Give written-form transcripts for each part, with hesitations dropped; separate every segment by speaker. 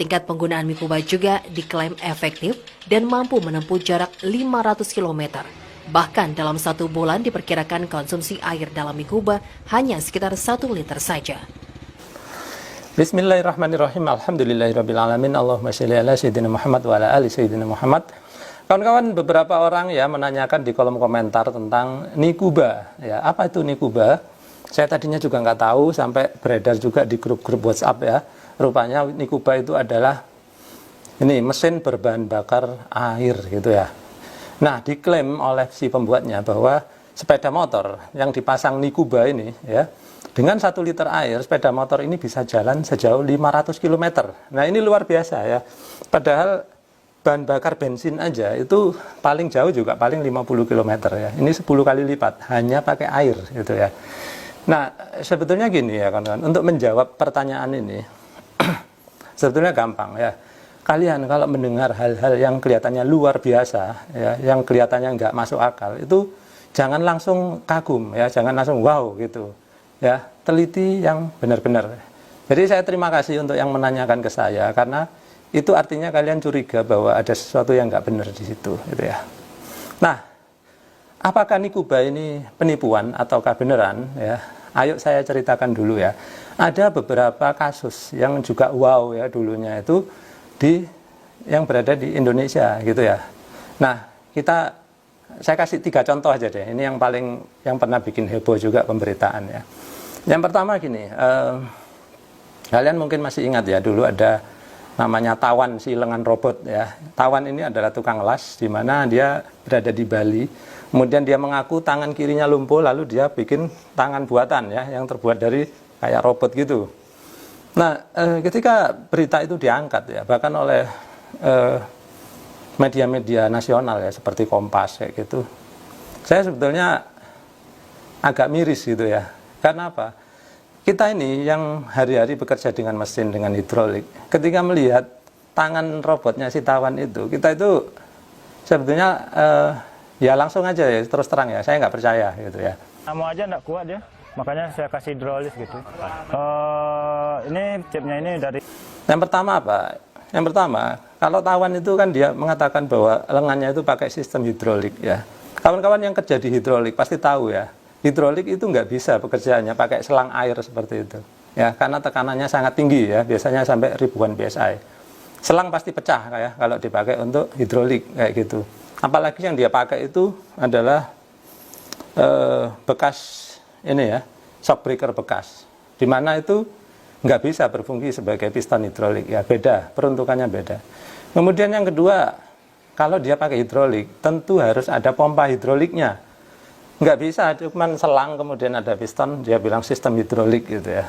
Speaker 1: Tingkat penggunaan Mikuba juga diklaim efektif dan mampu menempuh jarak 500 km. Bahkan dalam 1 bulan diperkirakan konsumsi air dalam Mikuba hanya sekitar 1 liter saja.
Speaker 2: Bismillahirrahmanirrahim. Alhamdulillahirrabbilalamin. Allahumma sholli ala sayyidina Muhammad wa ala ali sayyidina Muhammad. Kawan-kawan, beberapa orang ya menanyakan di kolom komentar tentang Nikuba. Ya, apa itu Nikuba? Saya tadinya juga nggak tahu, sampai beredar juga di grup-grup WhatsApp ya. Rupanya Nikuba itu adalah ini mesin berbahan bakar air gitu ya. Nah, diklaim oleh si pembuatnya bahwa sepeda motor yang dipasang Nikuba ini ya, dengan 1 liter air, sepeda motor ini bisa jalan sejauh 500 km. Nah, ini luar biasa ya. Padahal bahan bakar bensin aja itu paling jauh juga paling 50 km ya. Ini 10 kali lipat hanya pakai air gitu ya. Nah, sebetulnya gini ya kawan-kawan, untuk menjawab pertanyaan ini sebetulnya gampang ya. Kalian kalau mendengar hal-hal yang kelihatannya luar biasa ya, yang kelihatannya nggak masuk akal, itu jangan langsung kagum ya, jangan langsung wow gitu ya, teliti yang benar-benar. Jadi saya terima kasih untuk yang menanyakan ke saya, karena itu artinya kalian curiga bahwa ada sesuatu yang nggak benar di situ gitu ya. Nah, apakah Nikuba ini penipuan ataukah beneran ya? Ayo saya ceritakan dulu ya. Ada beberapa kasus yang juga wow ya dulunya itu yang berada di Indonesia gitu ya. Nah, saya kasih 3 contoh aja deh. Ini yang pernah bikin heboh juga pemberitaan ya. Yang pertama gini, kalian mungkin masih ingat ya, dulu ada namanya Tawan, si lengan robot ya. Tawan ini adalah tukang las, di mana dia berada di Bali. Kemudian dia mengaku tangan kirinya lumpuh, lalu dia bikin tangan buatan ya, yang terbuat dari kayak robot gitu. Nah, ketika berita itu diangkat ya, bahkan oleh media-media nasional ya, seperti Kompas kayak gitu, saya sebetulnya agak miris gitu ya. Karena apa? Kita ini yang hari-hari bekerja dengan mesin, dengan hidrolik, ketika melihat tangan robotnya si Tawan itu, kita itu sebetulnya ya langsung aja ya, terus terang ya, saya nggak percaya gitu ya.
Speaker 3: Mau aja nggak kuat ya, makanya saya kasih hidrolis gitu. Ini chipnya ini dari...
Speaker 2: Yang pertama apa? Yang pertama, kalau Tawan itu kan dia mengatakan bahwa lengannya itu pakai sistem hidrolik ya. Kawan-kawan yang kerja di hidrolik pasti tahu ya, hidrolik itu nggak bisa pekerjaannya pakai selang air seperti itu ya, karena tekanannya sangat tinggi ya, biasanya sampai ribuan PSI. Selang pasti pecah ya kalau dipakai untuk hidrolik kayak gitu. Apalagi yang dia pakai itu adalah bekas ini ya, shock breaker bekas, di mana itu nggak bisa berfungsi sebagai piston hidrolik ya, beda, peruntukannya beda. Kemudian yang kedua, kalau dia pakai hidrolik tentu harus ada pompa hidroliknya, nggak bisa cuma selang kemudian ada piston dia bilang sistem hidrolik gitu ya.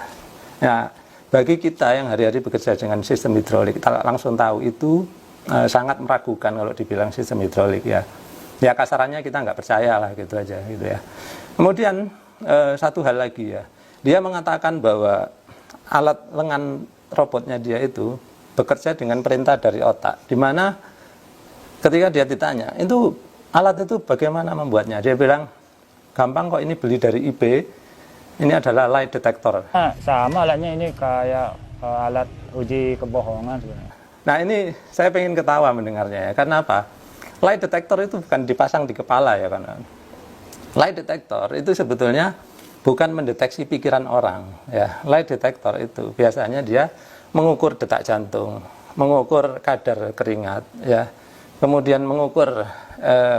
Speaker 2: Nah, bagi kita yang hari-hari bekerja dengan sistem hidrolik, kita langsung tahu itu sangat meragukan kalau dibilang sistem hidrolik ya. Ya kasarannya kita nggak percaya lah gitu aja gitu ya. Kemudian satu hal lagi ya, dia mengatakan bahwa alat lengan robotnya dia itu bekerja dengan perintah dari otak, dimana ketika dia ditanya itu alat itu bagaimana membuatnya, dia bilang gampang kok, ini beli dari eBay, ini adalah lie detector.
Speaker 3: Nah, sama alatnya ini kayak alat uji kebohongan sebenarnya.
Speaker 2: Nah, ini saya pengen ketawa mendengarnya ya, karena apa? Lie detector itu bukan dipasang di kepala ya kan. Lie detector itu sebetulnya bukan mendeteksi pikiran orang ya. Lie detector itu biasanya dia mengukur detak jantung, mengukur kadar keringat ya, kemudian mengukur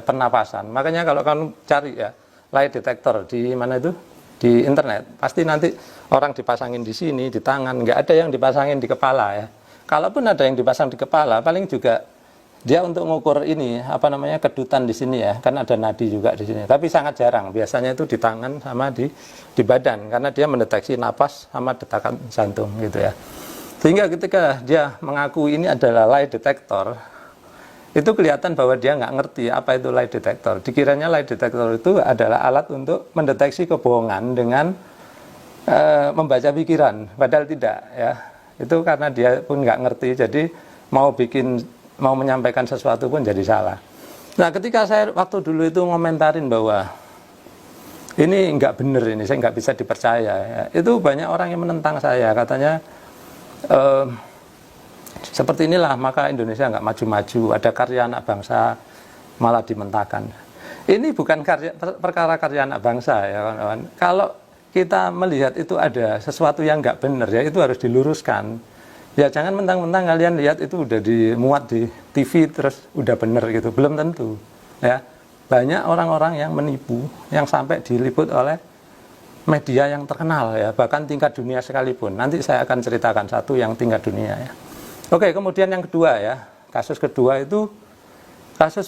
Speaker 2: pernapasan. Makanya kalau kamu cari ya lie detector di mana itu, di internet, pasti nanti orang dipasangin di sini, di tangan, nggak ada yang dipasangin di kepala ya. Kalaupun ada yang dipasang di kepala, paling juga dia untuk mengukur ini apa namanya, kedutan di sini ya, kan ada nadi juga di sini. Tapi sangat jarang, biasanya itu di tangan sama di badan, karena dia mendeteksi napas sama detakan jantung gitu ya. Sehingga ketika dia mengaku ini adalah lie detector, itu kelihatan bahwa dia nggak ngerti apa itu lie detector. Dikiranya lie detector itu adalah alat untuk mendeteksi kebohongan dengan membaca pikiran, padahal tidak ya. Itu karena dia pun nggak ngerti, jadi mau menyampaikan sesuatu pun jadi salah. Nah, ketika saya waktu dulu itu ngomentarin bahwa ini nggak bener, ini saya nggak bisa dipercaya ya, itu banyak orang yang menentang saya, katanya Seperti inilah maka Indonesia nggak maju-maju, ada karya anak bangsa malah dimentahkan. Ini bukan perkara karya anak bangsa ya kawan-kawan. Kalau kita melihat itu ada sesuatu yang nggak benar ya itu harus diluruskan. Ya jangan mentang-mentang kalian lihat itu udah dimuat di TV terus udah benar gitu, belum tentu. Ya banyak orang-orang yang menipu, yang sampai diliput oleh media yang terkenal ya, bahkan tingkat dunia sekalipun. Nanti saya akan ceritakan satu yang tingkat dunia ya. Oke, kemudian yang kedua ya, kasus kedua itu kasus